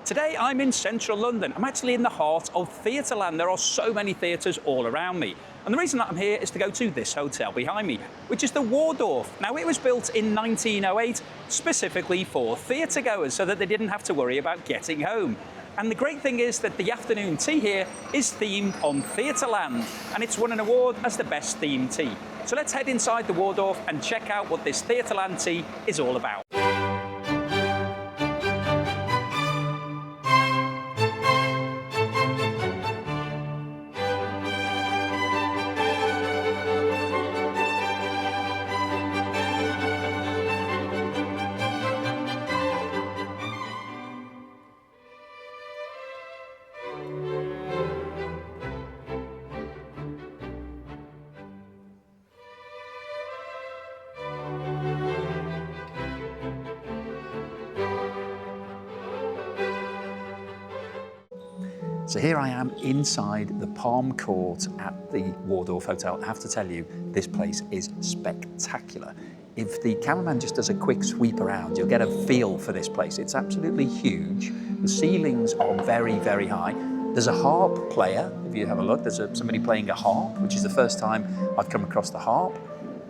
Today I'm in central London. I'm actually in the heart of Theatreland. There are so many theatres all around me. And the reason that I'm here is to go to this hotel behind me, which is the Waldorf. Now, it was built in 1908 specifically for theatre goers so that they didn't have to worry about getting home. And the great thing is that the afternoon tea here is themed on Theatreland, and it's won an award as the best themed tea. So let's head inside the Waldorf and check out what this Theatreland tea is all about. So here I am inside the Palm Court at the Waldorf Hotel. I have to tell you, this place is spectacular. If the cameraman just does a quick sweep around, you'll get a feel for this place. It's absolutely huge. The ceilings are very, very high. There's a harp player, if you have a look. There's somebody playing a harp, which is the first time I've come across the harp.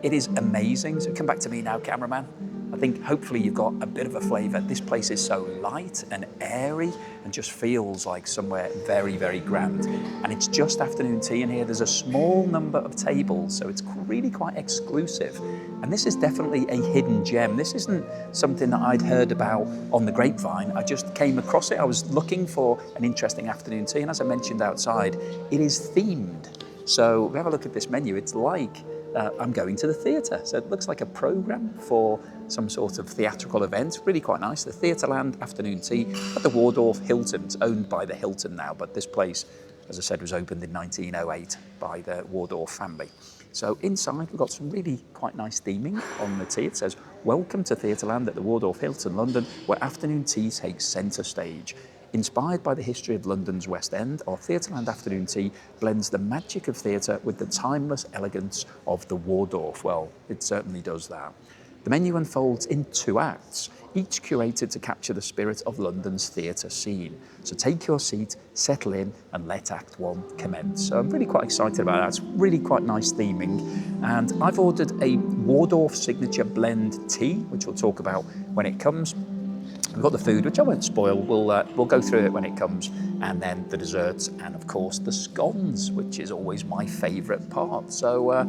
It is amazing. So come back to me now, cameraman. I think hopefully you've got a bit of a flavour. This place is so light and airy and just feels like somewhere very, very grand. And it's just afternoon tea in here. There's a small number of tables, so it's really quite exclusive. And this is definitely a hidden gem. This isn't something that I'd heard about on the grapevine. I just came across it. I was looking for an interesting afternoon tea, and as I mentioned outside, it is themed. So we have a look at this menu. It's like I'm going to the theatre. So it looks like a programme for some sort of theatrical event. Really quite nice. The Theatreland Afternoon Tea at the Waldorf Hilton. It's owned by the Hilton now, but this place, as I said, was opened in 1908 by the Waldorf family. So inside, we've got some really quite nice theming on the tea. It says, "Welcome to Theatreland at the Waldorf Hilton, London, where afternoon tea takes centre stage. Inspired by the history of London's West End, our Theatreland Afternoon Tea blends the magic of theatre with the timeless elegance of the Waldorf." Well, it certainly does that. The menu unfolds in 2 acts, each curated to capture the spirit of London's theatre scene. So take your seat, settle in, and let Act 1 commence. So I'm really quite excited about that. It's really quite nice theming. And I've ordered a Waldorf signature blend tea, which we'll talk about when it comes. We've got the food, which I won't spoil. We'll go through it when it comes, and then the desserts, and of course the scones, which is always my favourite part. So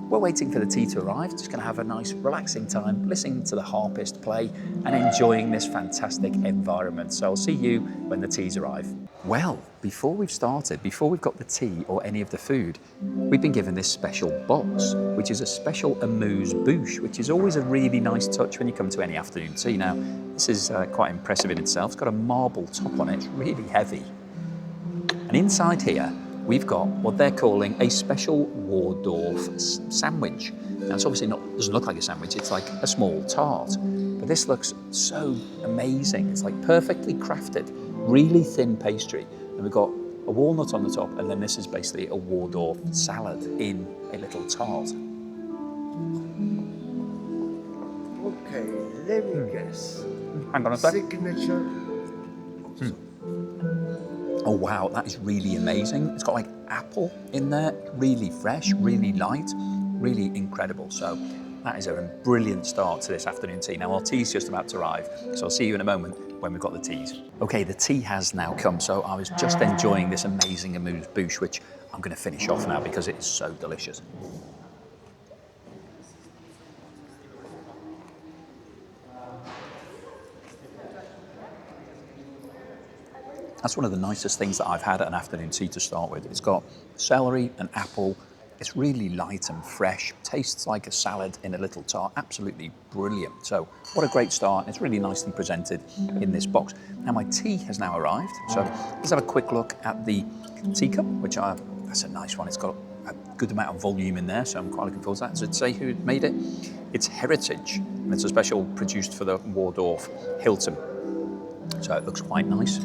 we're waiting for the tea to arrive. Just going to have a nice, relaxing time, listening to the harpist play, and enjoying this fantastic environment. So I'll see you when the teas arrive. Well, before we've started, before we've got the tea or any of the food, we've been given this special box, which is a special Amuse bouche, which is always a really nice touch when you come to any afternoon tea. Now, this is quite impressive in itself. It's got a marble top on it. It's really heavy. And inside here, we've got what they're calling a special Waldorf sandwich. Now, it's obviously doesn't look like a sandwich. It's like a small tart. But this looks so amazing. It's like perfectly crafted, really thin pastry. And we've got a walnut on the top, and then this is basically a Waldorf salad in a little tart. Okay, let me guess. Hang on a sec. Signature. Oh wow, that is really amazing. It's got like apple in there, really fresh, really light, really incredible. So that is a brilliant start to this afternoon tea. Now our tea's just about to arrive, so I'll see you in a moment when we've got the teas. Okay, the tea has now come, so I was just enjoying this amazing Amuse bouche, which I'm going to finish off now because it is so delicious. That's one of the nicest things that I've had at an afternoon tea to start with. It's got celery and apple. It's really light and fresh. Tastes like a salad in a little tart. Absolutely brilliant. So what a great start. It's really nicely presented in this box. Now my tea has now arrived. So let's have a quick look at the teacup, which that's a nice one. It's got a good amount of volume in there, so I'm quite looking forward to that. Does it say who made it? It's Heritage, and it's a special produced for the Waldorf Hilton. So it looks quite nice.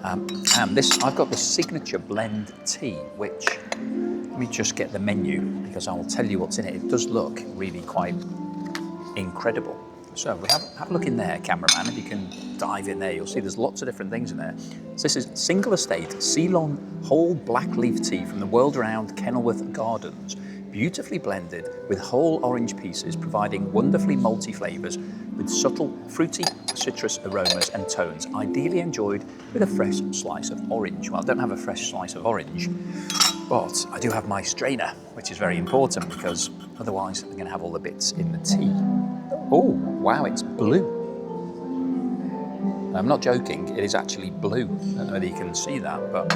And this, I've got the signature blend tea, which, let me just get the menu because I will tell you what's in it. It does look really quite incredible. So we have a look in there, cameraman. If you can dive in there, you'll see there's lots of different things in there. So this is single estate Ceylon whole black leaf tea from the world-renowned Kenilworth Gardens, beautifully blended with whole orange pieces, providing wonderfully malty flavours with subtle fruity citrus aromas and tones, ideally enjoyed with a fresh slice of orange. Well, I don't have a fresh slice of orange, but I do have my strainer, which is very important because otherwise I'm going to have all the bits in the tea. Oh, wow, it's blue. I'm not joking, it is actually blue. I don't know whether you can see that, but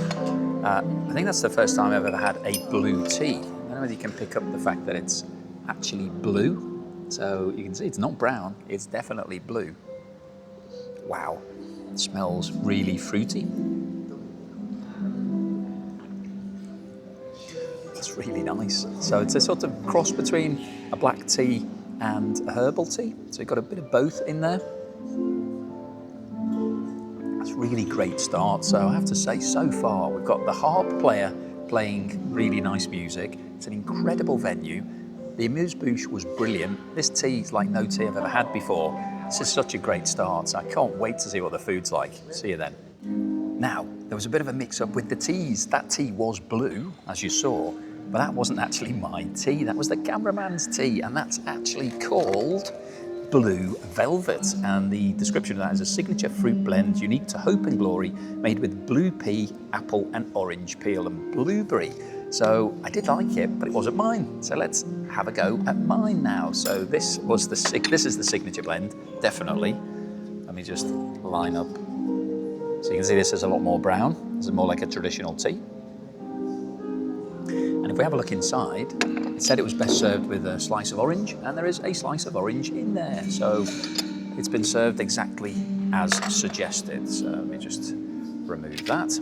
I think that's the first time I've ever had a blue tea. I don't know whether you can pick up the fact that it's actually blue. So you can see it's not brown, it's definitely blue. Wow, it smells really fruity. That's really nice. So it's a sort of cross between a black tea and a herbal tea. So you've got a bit of both in there. That's a really great start. So I have to say, so far, we've got the harp player playing really nice music. It's an incredible venue. The Amuse bouche was brilliant. This tea is like no tea I've ever had before. This is such a great start. So I can't wait to see what the food's like. See you then. Now, there was a bit of a mix-up with the teas. That tea was blue, as you saw, but that wasn't actually my tea. That was the cameraman's tea, and that's actually called Blue Velvet. And the description of that is a signature fruit blend unique to Hope and Glory, made with blue pea, apple, and orange peel and blueberry. So I did like it, but it wasn't mine. So let's have a go at mine now. So this is the signature blend, definitely. Let me just line up. So you can see this is a lot more brown. This is more like a traditional tea. And if we have a look inside, it said it was best served with a slice of orange, and there is a slice of orange in there. So it's been served exactly as suggested. So let me just remove that.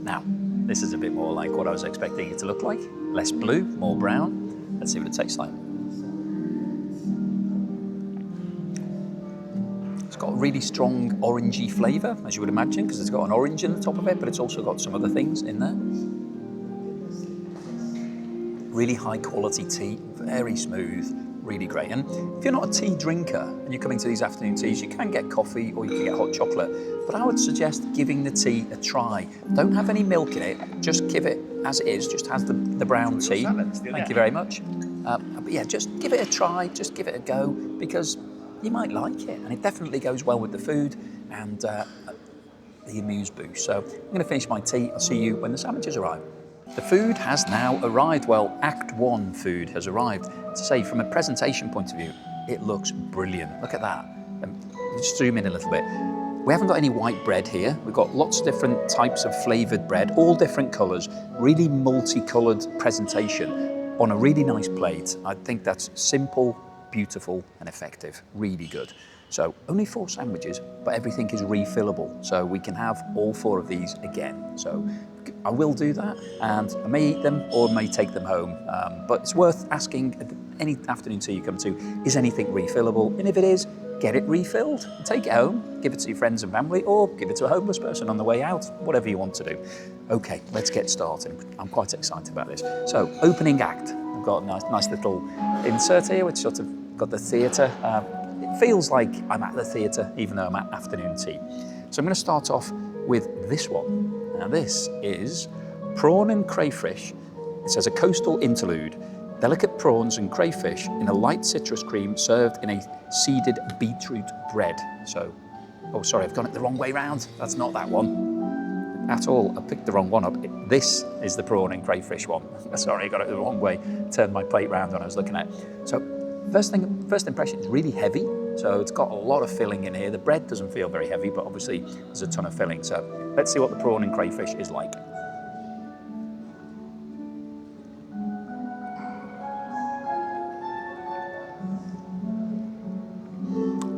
Now, this is a bit more like what I was expecting it to look like. Less blue, more brown. Let's see what it tastes like. It's got a really strong orangey flavour, as you would imagine, because it's got an orange in the top of it, but it's also got some other things in there. Really high quality tea, very smooth, really great. And if you're not a tea drinker and you're coming to these afternoon teas, you can get coffee or you can get hot chocolate. But I would suggest giving the tea a try. Don't have any milk in it, just give it as it is, just has the brown tea. Thank you very much. But yeah, just give it a try, just give it a go, because you might like it. And it definitely goes well with the food and the Amuse bouche. So I'm going to finish my tea. I'll see you when the sandwiches arrive. The food has now arrived. Well, Act 1 food has arrived. To say, from a presentation point of view, it looks brilliant. Look at that. Just zoom in a little bit. We haven't got any white bread here. We've got lots of different types of flavoured bread, all different colours, really multicoloured presentation on a really nice plate. I think that's simple, beautiful and effective. Really good. So only 4 sandwiches, but everything is refillable. So we can have all 4 of these again. So I will do that, and I may eat them or may take them home. But it's worth asking at any afternoon tea you come to, is anything refillable? And if it is, get it refilled. Take it home, give it to your friends and family, or give it to a homeless person on the way out, whatever you want to do. Okay, let's get started. I'm quite excited about this. So, opening act. I've got a nice little insert here, which sort of got the theatre. It feels like I'm at the theatre, even though I'm at afternoon tea. So I'm going to start off with this one. Now this is prawn and crayfish. It says a coastal interlude. Delicate prawns and crayfish in a light citrus cream served in a seeded beetroot bread. So, oh sorry, I've got it the wrong way round. That's not that one at all. I picked the wrong one up. This is the prawn and crayfish one. Sorry, I got it the wrong way. Turned my plate round when I was looking at it. So first impression is really heavy. So it's got a lot of filling in here. The bread doesn't feel very heavy, but obviously there's a ton of filling. So let's see what the prawn and crayfish is like.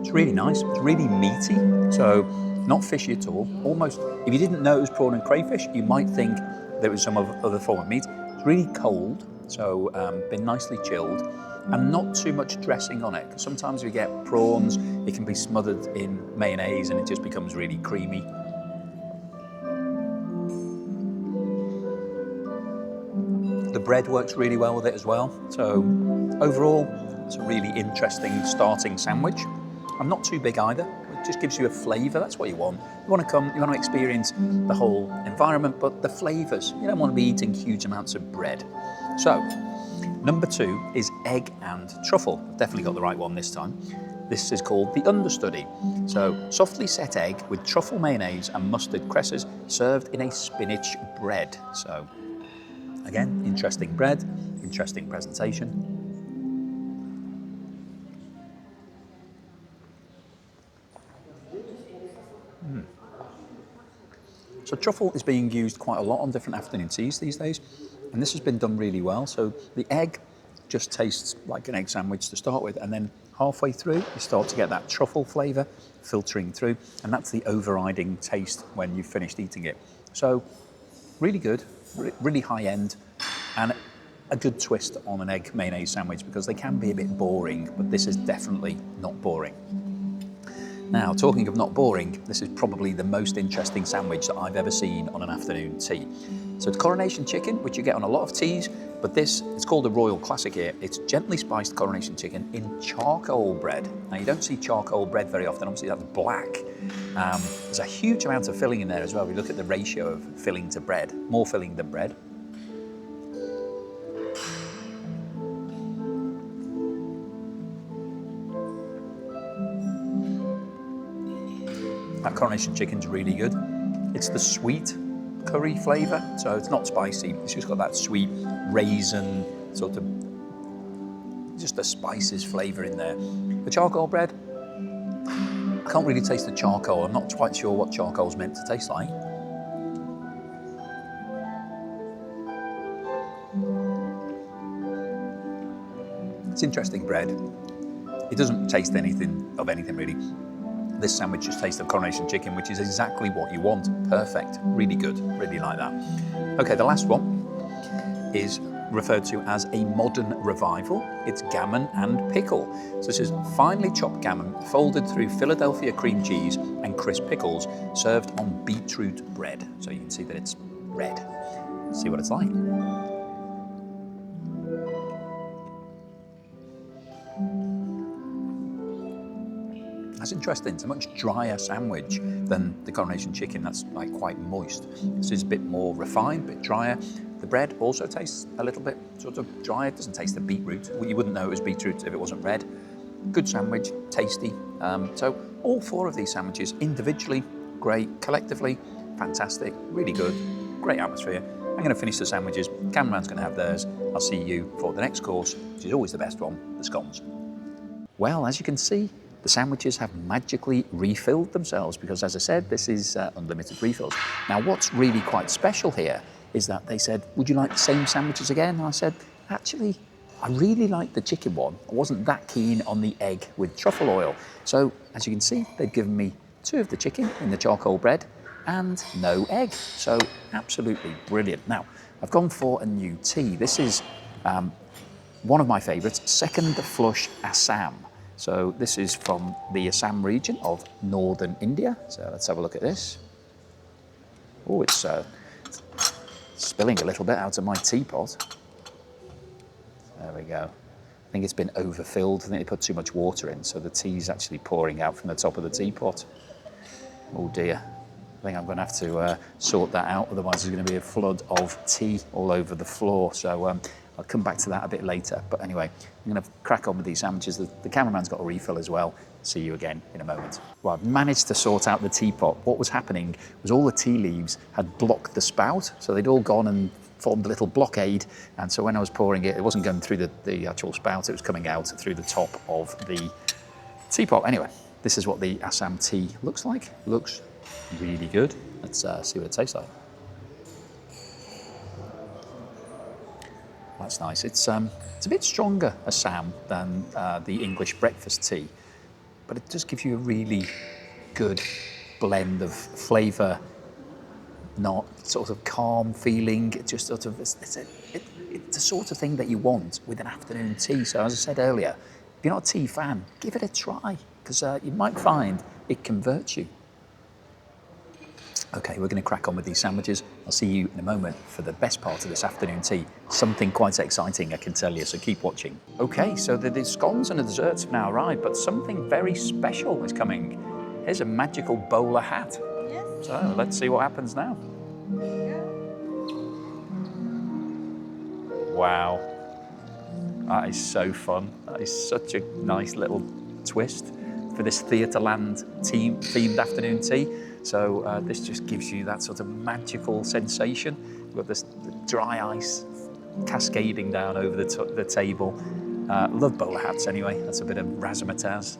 It's really nice, it's really meaty, so not fishy at all. Almost, if you didn't know it was prawn and crayfish, you might think there was some other form of meat. It's really cold, so been nicely chilled, and not too much dressing on it. Because sometimes we get prawns, it can be smothered in mayonnaise and it just becomes really creamy. The bread works really well with it as well. So overall, It's a really interesting starting sandwich. I'm not too big either. It just gives you a flavour. That's what you want. You want to come, you want to experience the whole environment, but the flavours. You don't want to be eating huge amounts of bread. So, number 2 is egg and truffle. I've definitely got the right one this time. This is called the understudy. So, softly set egg with truffle mayonnaise and mustard cresses served in a spinach bread. So, again, interesting bread, interesting presentation. So truffle is being used quite a lot on different afternoon teas these days, and this has been done really well. So the egg just tastes like an egg sandwich to start with, and then halfway through you start to get that truffle flavour filtering through, and that's the overriding taste when you've finished eating it. So really good, really high end, and a good twist on an egg mayonnaise sandwich, because they can be a bit boring, but this is definitely not boring. Now, talking of not boring, this is probably the most interesting sandwich that I've ever seen on an afternoon tea. So it's coronation chicken, which you get on a lot of teas, but this, it's called a royal classic here. It's gently spiced coronation chicken in charcoal bread. Now, you don't see charcoal bread very often, obviously that's black. There's a huge amount of filling in there as well. We look at the ratio of filling to bread, more filling than bread. That coronation chicken's really good. It's the sweet curry flavour, so it's not spicy. It's just got that sweet raisin, sort of, just the spices flavour in there. The charcoal bread, I can't really taste the charcoal. I'm not quite sure what charcoal's meant to taste like. It's interesting bread. It doesn't taste anything really. This sandwich just tastes of coronation chicken, which is exactly what you want. Perfect, really good, really like that. Okay, the last one is referred to as a modern revival. It's gammon and pickle. So this is finely chopped gammon folded through Philadelphia cream cheese and crisp pickles served on beetroot bread. So you can see that it's red. See what it's like. That's interesting. It's a much drier sandwich than the coronation chicken. That's like quite moist. This is a bit more refined, a bit drier. The bread also tastes a little bit sort of dry. It doesn't taste the beetroot. Well, you wouldn't know it was beetroot if it wasn't red. Good sandwich, tasty. So all 4 of these sandwiches, individually, great. Collectively, fantastic. Really good. Great atmosphere. I'm going to finish the sandwiches. Cameraman's going to have theirs. I'll see you for the next course, which is always the best one, the scones. Well, as you can see, the sandwiches have magically refilled themselves because, as I said, this is unlimited refills. Now, what's really quite special here is that they said, would you like the same sandwiches again? And I said, actually, I really like the chicken one. I wasn't that keen on the egg with truffle oil. So, as you can see, they've given me 2 of the chicken in the charcoal bread and no egg. So, absolutely brilliant. Now, I've gone for a new tea. This is one of my favourites, Second Flush Assam. So this is from the Assam region of northern India. So let's have a look at this. Oh, it's spilling a little bit out of my teapot. There we go. I think it's been overfilled. I think they put too much water in, so the tea's actually pouring out from the top of the teapot. Oh dear. I think I'm going to have to sort that out, otherwise there's going to be a flood of tea all over the floor. So I'll come back to that a bit later. But anyway, I'm going to crack on with these sandwiches. The cameraman's got a refill as well. See you again in a moment. Well, I've managed to sort out the teapot. What was happening was all the tea leaves had blocked the spout, so they'd all gone and formed a little blockade. And so when I was pouring it, it wasn't going through the actual spout, it was coming out through the top of the teapot. Anyway, this is what the Assam tea looks like. Looks really good. Let's see what it tastes like. That's nice. It's a bit stronger, Assam, than the English breakfast tea, but it does give you a really good blend of flavour, not sort of calm feeling. It just sort of, it's the sort of thing that you want with an afternoon tea. So as I said earlier, if you're not a tea fan, give it a try, because you might find it converts you. Okay, we're going to crack on with these sandwiches. I'll see you in a moment for the best part of this afternoon tea. Something quite exciting, I can tell you, so keep watching. Okay, so the scones and the desserts have now arrived, but something very special is coming. Here's a magical bowler hat. Yes. So let's see what happens now. Yeah. Wow, that is so fun. That is such a nice little twist for this Theatreland themed afternoon tea. So this just gives you that sort of magical sensation. You've got this the dry ice cascading down over the table. Love bowler hats anyway. That's a bit of razzmatazz,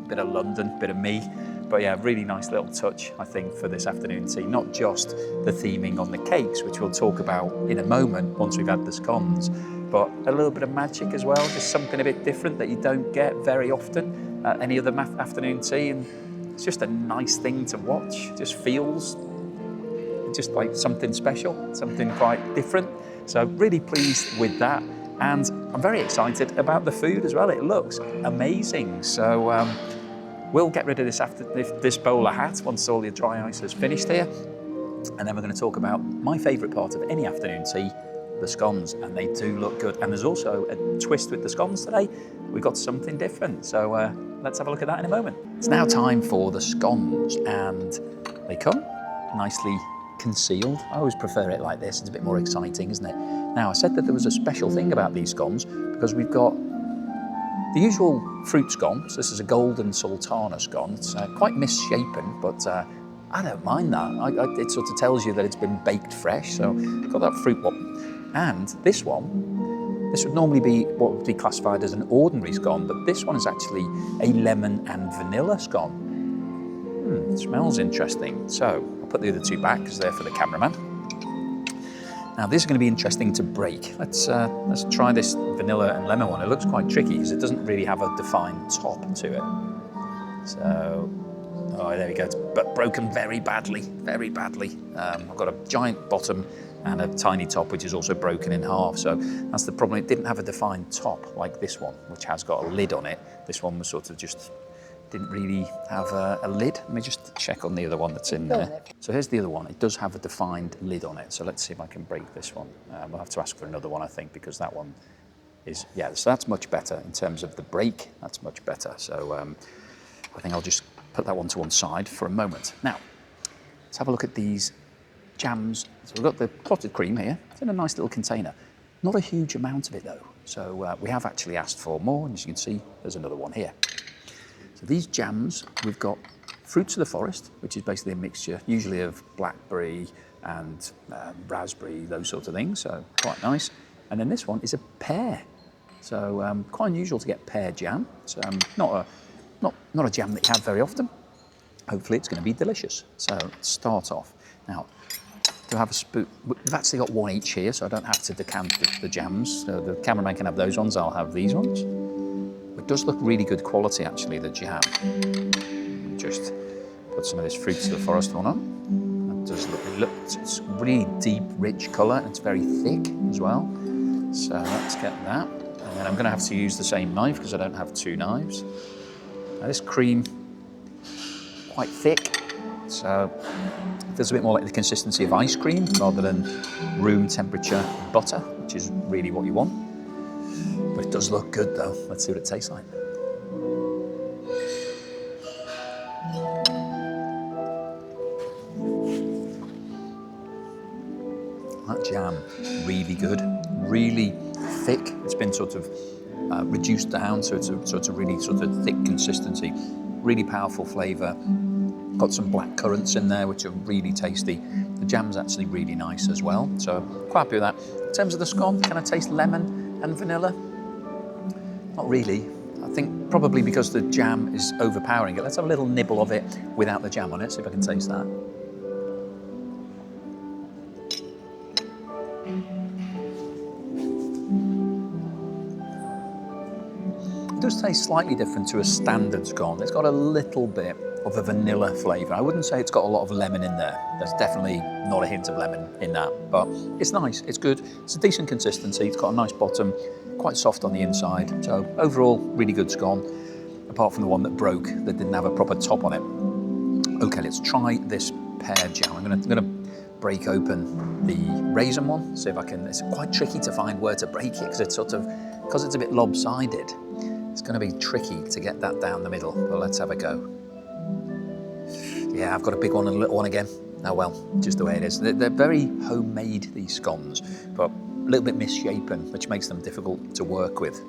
bit of London, bit of me. But yeah, really nice little touch, I think, for this afternoon tea. Not just the theming on the cakes, which we'll talk about in a moment once we've had the scones, but a little bit of magic as well, just something a bit different that you don't get very often at any other afternoon tea. And it's just a nice thing to watch. It just feels just like something special, something quite different. So really pleased with that. And I'm very excited about the food as well. It looks amazing. So we'll get rid of this bowler hat once all the dry ice is finished here. And then we're going to talk about my favourite part of any afternoon tea, the scones, and they do look good. And there's also a twist with the scones today. We've got something different. So let's have a look at that in a moment. It's now time for the scones, and they come nicely concealed. I always prefer it like this. It's a bit more exciting, isn't it? Now, I said that there was a special thing about these scones because we've got the usual fruit scone. So this is a golden sultana scone. It's quite misshapen, but I don't mind that. It sort of tells you that it's been baked fresh. So got that fruit one. And this one, this would normally be what would be classified as an ordinary scone, but this one is actually a lemon and vanilla scone. It smells interesting. So I'll put the other two back because they're for the cameraman. Now this is going to be interesting to break. Let's try this vanilla and lemon one. It looks quite tricky because it doesn't really have a defined top to it. So, oh, there we go. It's broken very badly, very badly. I've got a giant bottom and a tiny top, which is also broken in half. So that's the problem. It didn't have a defined top like this one, which has got a lid on it. This one was sort of just didn't really have a lid. Let me just check on the other one that's in there. So here's the other one. It does have a defined lid on it. So let's see if I can break this one. We'll have to ask for another one, I think, because that one is, yeah, so that's much better in terms of the break. That's much better. So I think I'll just put that one to one side for a moment. Now, let's have a look at these jams. So we've got the clotted cream here. It's in a nice little container. Not a huge amount of it though. So we have actually asked for more, and as you can see, there's another one here. So these jams, we've got fruits of the forest, which is basically a mixture, usually of blackberry and raspberry, those sorts of things, so quite nice. And then this one is a pear. So quite unusual to get pear jam. It's not a jam that you have very often. Hopefully it's going to be delicious. So let's start off. Now, to have a spoon, we've actually got one each here, so I don't have to decant the jams. So the cameraman can have those ones, I'll have these ones. It does look really good quality, actually, the jam. Just put some of this Fruits of the Forest one on. That does look it's really deep, rich colour, and it's very thick as well. So let's get that. And then I'm going to have to use the same knife because I don't have two knives. Now this cream, quite thick, so it feels a bit more like the consistency of ice cream rather than room temperature butter, which is really what you want. But it does look good though. Let's see what it tastes like. That jam, really good, really thick. It's been sort of reduced down, so it's a really sort of thick consistency. Really powerful flavour. Got some black currants in there, which are really tasty. The jam's actually really nice as well, so quite happy with that. In terms of the scone, can I taste lemon and vanilla? Not really. I think probably because the jam is overpowering it. Let's have a little nibble of it without the jam on it, see if I can taste that. It does taste slightly different to a standard scone. It's got a little bit of a vanilla flavour. I wouldn't say it's got a lot of lemon in there. There's definitely not a hint of lemon in that, but it's nice, it's good. It's a decent consistency, it's got a nice bottom, quite soft on the inside. So overall, really good scone, apart from the one that broke, that didn't have a proper top on it. Okay, let's try this pear jam. I'm gonna break open the raisin one, see if I can. It's quite tricky to find where to break it because it's because it's a bit lopsided. It's going to be tricky to get that down the middle, but let's have a go. Yeah, I've got a big one and a little one again. Oh well, just the way it is. They're very homemade, these scones, but a little bit misshapen, which makes them difficult to work with.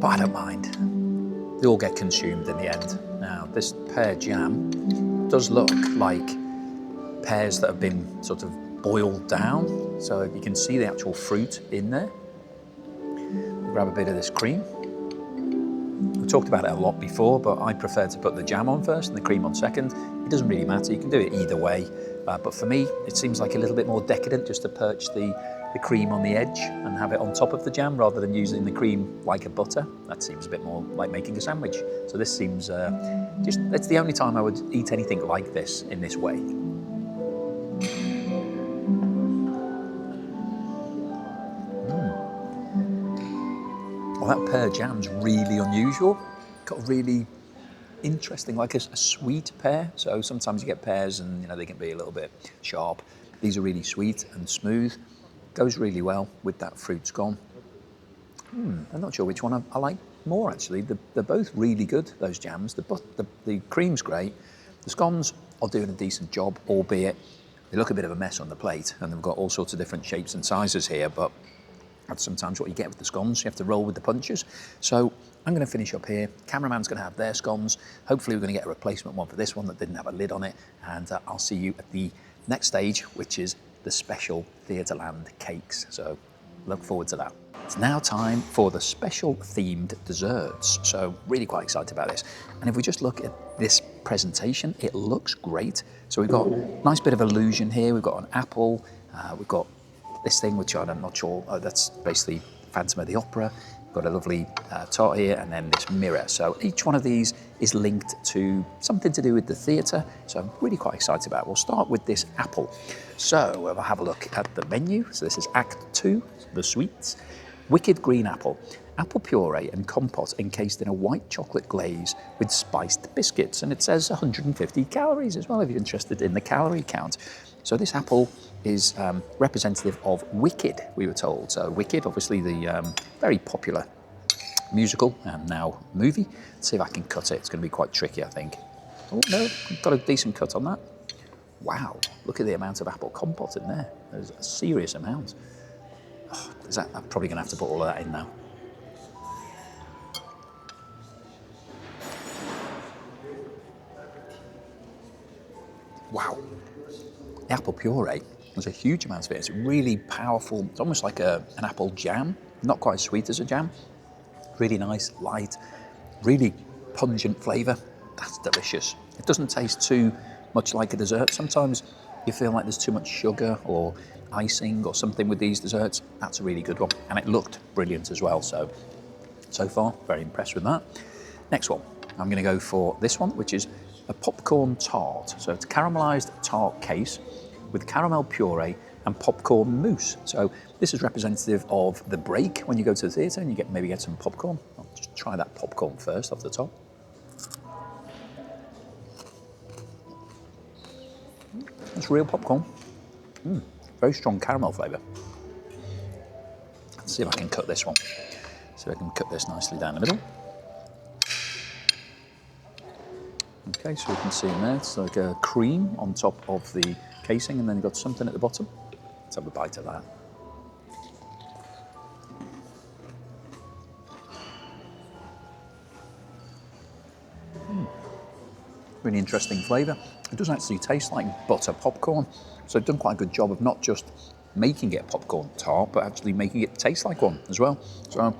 But I don't mind. They all get consumed in the end. Now, this pear jam does look like pears that have been sort of boiled down, so you can see the actual fruit in there. Grab a bit of this cream. We talked about it a lot before, but I prefer to put the jam on first and the cream on second. It doesn't really matter, you can do it either way, but for me it seems like a little bit more decadent just to perch the cream on the edge and have it on top of the jam rather than using the cream like a butter. That seems a bit more like making a sandwich. So this seems it's the only time I would eat anything like this in this way. Well, that pear jam's really unusual. Got really interesting, like a sweet pear. So sometimes you get pears and they can be a little bit sharp. These are really sweet and smooth. Goes really well with that fruit scone. I'm not sure which one I like more actually. They're both really good, those jams. The cream's great. The scones are doing a decent job, albeit they look a bit of a mess on the plate, and they've got all sorts of different shapes and sizes here, but that's sometimes what you get with the scones. You have to roll with the punches. So I'm going to finish up here. Cameraman's going to have their scones. Hopefully we're going to get a replacement one for this one that didn't have a lid on it. And I'll see you at the next stage, which is the special Theatreland cakes. So look forward to that. It's now time for the special themed desserts. So really quite excited about this. And if we just look at this presentation, it looks great. So we've got a nice bit of illusion here. We've got an apple. We've got this thing, which I'm not sure, that's basically Phantom of the Opera. Got a lovely tart here, and then this mirror. So each one of these is linked to something to do with the theatre, so I'm really quite excited about it. We'll start with this apple. So we'll have a look at the menu. So this is Act 2, the sweets. Wicked green apple. Apple puree and compote encased in a white chocolate glaze with spiced biscuits. And it says 150 calories as well, if you're interested in the calorie count. So this apple is representative of Wicked, we were told. So Wicked, obviously the very popular musical and now movie. Let's see if I can cut it. It's going to be quite tricky, I think. Oh no, got a decent cut on that. Wow, look at the amount of apple compote in there. There's a serious amount. Oh, I'm probably going to have to put all of that in now. Wow. The apple puree, there's a huge amount of it. It's really powerful. It's almost like an apple jam, not quite as sweet as a jam. Really nice, light, really pungent flavour. That's delicious. It doesn't taste too much like a dessert. Sometimes you feel like there's too much sugar or icing or something with these desserts. That's a really good one. And it looked brilliant as well. So far, very impressed with that. Next one, I'm going to go for this one, which is a popcorn tart. So it's a caramelised tart case with caramel puree and popcorn mousse. So this is representative of the break when you go to the theatre and you maybe get some popcorn. I'll just try that popcorn first off the top. It's real popcorn. Very strong caramel flavour. Let's see if I can cut this one. So I can cut this nicely down the middle. Okay, so you can see in there, it's like a cream on top of the casing, and then you've got something at the bottom. Let's have a bite of that. Really interesting flavour. It does actually taste like butter popcorn, so they've done quite a good job of not just making it a popcorn tart, but actually making it taste like one as well. So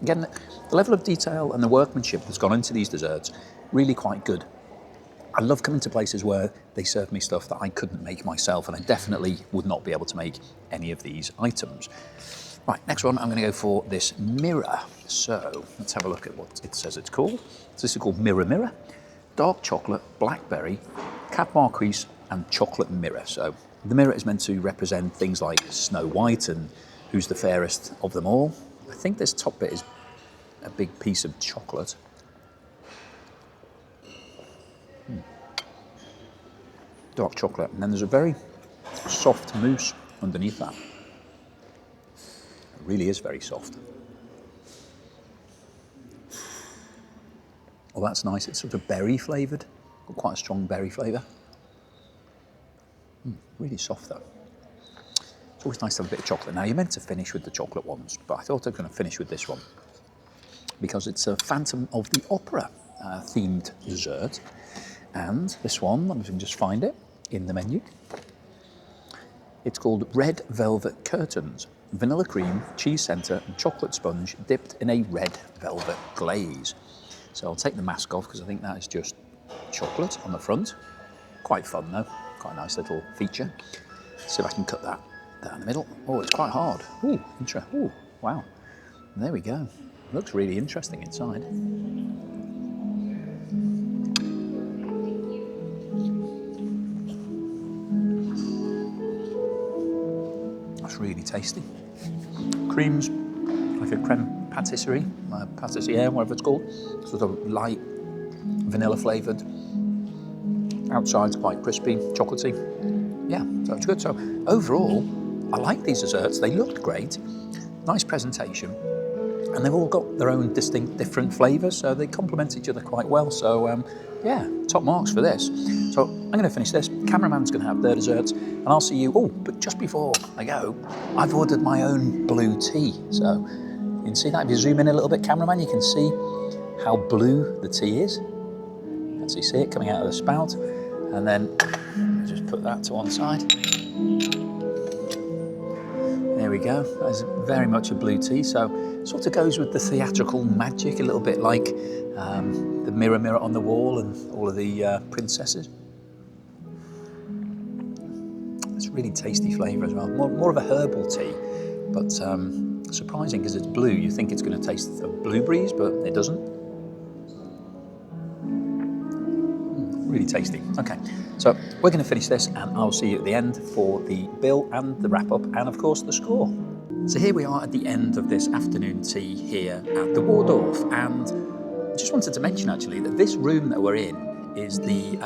again, the level of detail and the workmanship that's gone into these desserts, really quite good. I love coming to places where they serve me stuff that I couldn't make myself, and I definitely would not be able to make any of these items. Right, next one, I'm going to go for this mirror. So let's have a look at what it says it's called. So this is called Mirror Mirror. Dark chocolate, blackberry, cat marquise, and chocolate mirror. So the mirror is meant to represent things like Snow White and who's the fairest of them all. I think this top bit is a big piece of chocolate. dark chocolate, and then there's a very soft mousse underneath that. It really is very soft. Oh, that's nice. It's sort of berry flavoured, got quite a strong berry flavour. Really soft though. It's always nice to have a bit of chocolate. Now, you're meant to finish with the chocolate ones, but I thought I was going to finish with this one because it's a Phantom of the Opera themed dessert. And this one, let me just find it in the menu. It's called Red Velvet Curtains, vanilla cream, cheese centre and chocolate sponge dipped in a red velvet glaze. So I'll take the mask off because I think that is just chocolate on the front. Quite fun though, quite a nice little feature. See if I can cut that in the middle. Oh, it's quite hard. Ooh, interesting. Ooh, wow. There we go. Looks really interesting inside. That's really tasty. Cream's like a creme patisserie, pâtissière, whatever it's called. Sort of light, vanilla flavoured. Outside's quite crispy, chocolatey. Yeah, so it's good. So overall, I like these desserts. They looked great, nice presentation, and they've all got their own distinct, different flavours, so they complement each other quite well. So yeah, top marks for this. So I'm going to finish this. Cameraman's going to have their desserts, and I'll see you. Oh, but just before I go, I've ordered my own blue tea. So you can see that if you zoom in a little bit, cameraman, you can see how blue the tea is. As you see it coming out of the spout, and then just put that to one side. There we go. That's very much a blue tea. So it sort of goes with the theatrical magic, a little bit like the mirror, mirror on the wall and all of the princesses. It's a really tasty flavour as well. More of a herbal tea, but surprising because it's blue. You think it's going to taste of blueberries, but it doesn't. Really tasty. Okay, so we're going to finish this and I'll see you at the end for the bill and the wrap up and of course the score. So here we are at the end of this afternoon tea here at the Waldorf, and I just wanted to mention actually that this room that we're in is the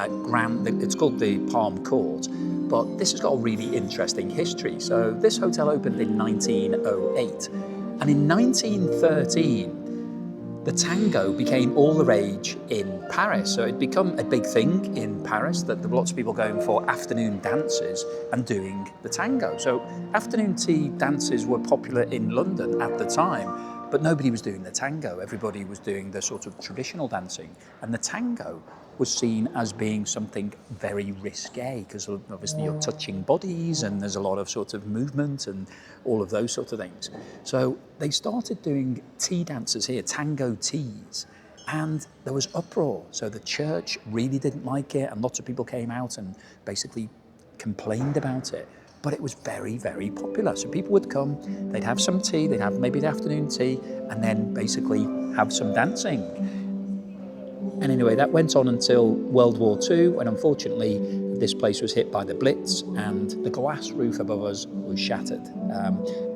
it's called the Palm Court, but this has got a really interesting history. So this hotel opened in 1908, and in 1913 the tango became all the rage in Paris. So it'd become a big thing in Paris that there were lots of people going for afternoon dances and doing the tango. So afternoon tea dances were popular in London at the time, but nobody was doing the tango. Everybody was doing the sort of traditional dancing. And the tango was seen as being something very risque because obviously you're touching bodies and there's a lot of sort of movement and all of those sort of things. So they started doing tea dances here, tango teas, and there was uproar. So the church really didn't like it and lots of people came out and basically complained about it. But it was very, very popular. So people would come, they'd have some tea, they'd have maybe the afternoon tea, and then basically have some dancing. And anyway, that went on until World War II, when unfortunately this place was hit by the Blitz and the glass roof above us was shattered.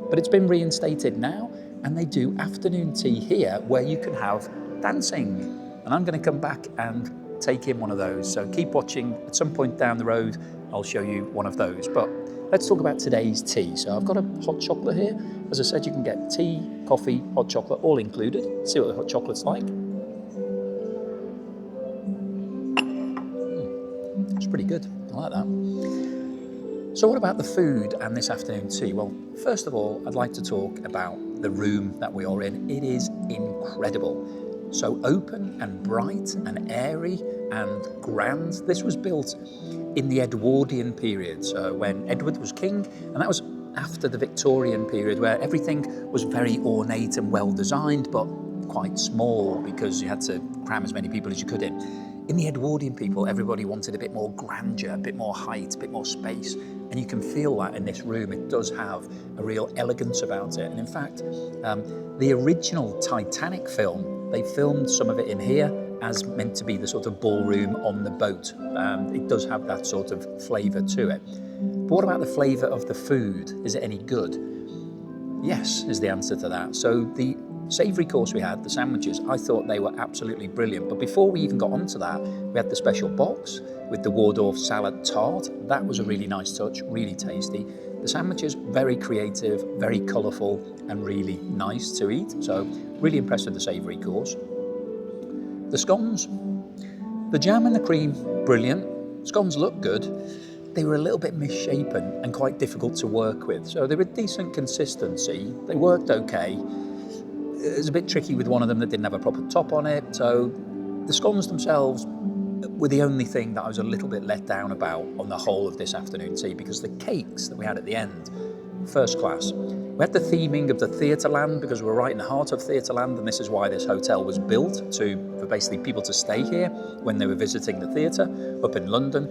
But it's been reinstated now, and they do afternoon tea here where you can have dancing. And I'm going to come back and take in one of those. So keep watching. At some point down the road, I'll show you one of those. But let's talk about today's tea. So I've got a hot chocolate here. As I said, you can get tea, coffee, hot chocolate, all included. Let's see what the hot chocolate's like. It's pretty good. I like that. So what about the food and this afternoon tea? Well, first of all, I'd like to talk about the room that we are in. It is incredible. So open and bright and airy and grand. This was built in the Edwardian period, so when Edward was king, and that was after the Victorian period where everything was very ornate and well designed, but quite small because you had to cram as many people as you could in. In the Edwardian people, everybody wanted a bit more grandeur, a bit more height, a bit more space. And you can feel that in this room. It does have a real elegance about it. And in fact, the original Titanic film, they filmed some of it in here as meant to be the sort of ballroom on the boat. It does have that sort of flavour to it. But what about the flavour of the food? Is it any good? Yes, is the answer to that. So the savoury course we had, the sandwiches, I thought they were absolutely brilliant. But before we even got onto that, we had the special box with the Waldorf salad tart. That was a really nice touch, really tasty. The sandwiches, very creative, very colourful, and really nice to eat. So really impressed with the savoury course. The scones, the jam and the cream, brilliant. Scones look good. They were a little bit misshapen and quite difficult to work with. So they were decent consistency. They worked okay. It was a bit tricky with one of them that didn't have a proper top on it. So the scones themselves were the only thing that I was a little bit let down about on the whole of this afternoon tea, because the cakes that we had at the end, first class. We had the theming of the Theatreland because we're right in the heart of Theatreland, and this is why this hotel was built for basically people to stay here when they were visiting the theatre up in London.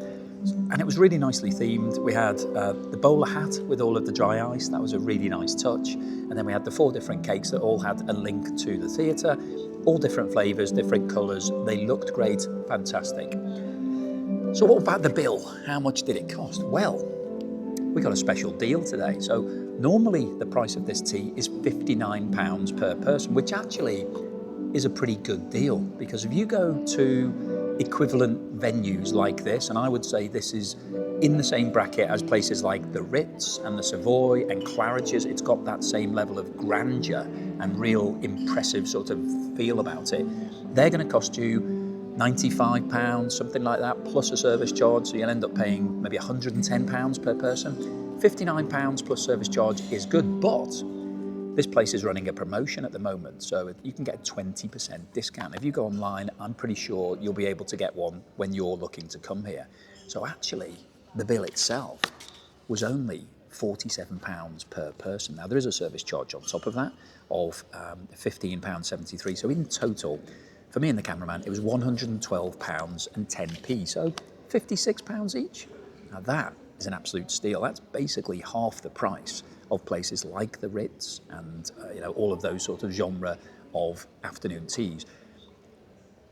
And it was really nicely themed. We had the bowler hat with all of the dry ice. That was a really nice touch. And then we had the 4 different cakes that all had a link to the theatre, all different flavours, different colours. They looked great, fantastic. So what about the bill? How much did it cost? Well, we got a special deal today. So normally the price of this tea is £59 per person, which actually is a pretty good deal, because if you go to equivalent venues like this, and I would say this is in the same bracket as places like the Ritz and the Savoy and Claridge's, it's got that same level of grandeur and real impressive sort of feel about it. They're going to cost you £95, something like that, plus a service charge, so you'll end up paying maybe £110 per person. £59 plus service charge is good, but this place is running a promotion at the moment, so you can get a 20% discount. If you go online, I'm pretty sure you'll be able to get one when you're looking to come here. So actually, the bill itself was only £47 per person. Now, there is a service charge on top of that of £15.73. So in total, for me and the cameraman, it was £112 and 10p, so £56 each. Now that is an absolute steal. That's basically half the price of places like the Ritz and all of those sort of genre of afternoon teas.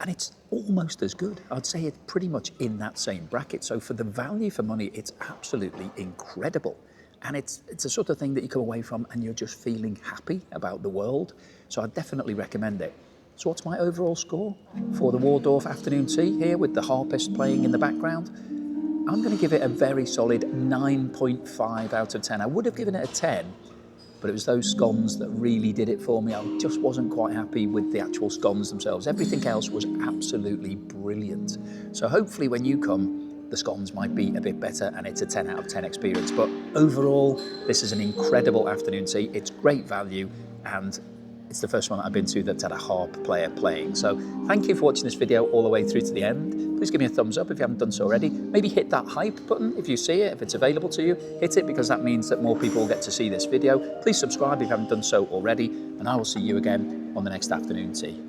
And it's almost as good. I'd say it's pretty much in that same bracket. So for the value for money, it's absolutely incredible. And it's a sort of thing that you come away from and you're just feeling happy about the world. So I definitely recommend it. So what's my overall score for the Waldorf Afternoon Tea here with the harpist playing in the background? I'm going to give it a very solid 9.5 out of 10. I would have given it a 10, but it was those scones that really did it for me. I just wasn't quite happy with the actual scones themselves. Everything else was absolutely brilliant. So hopefully when you come, the scones might be a bit better and it's a 10 out of 10 experience. But overall, this is an incredible afternoon tea. It's great value, and it's the first one that I've been to that's had a harp player playing. So thank you for watching this video all the way through to the end. Please give me a thumbs up if you haven't done so already. Maybe hit that hype button if you see it, if it's available to you. Hit it, because that means that more people will get to see this video. Please subscribe if you haven't done so already, and I will see you again on the next afternoon tea.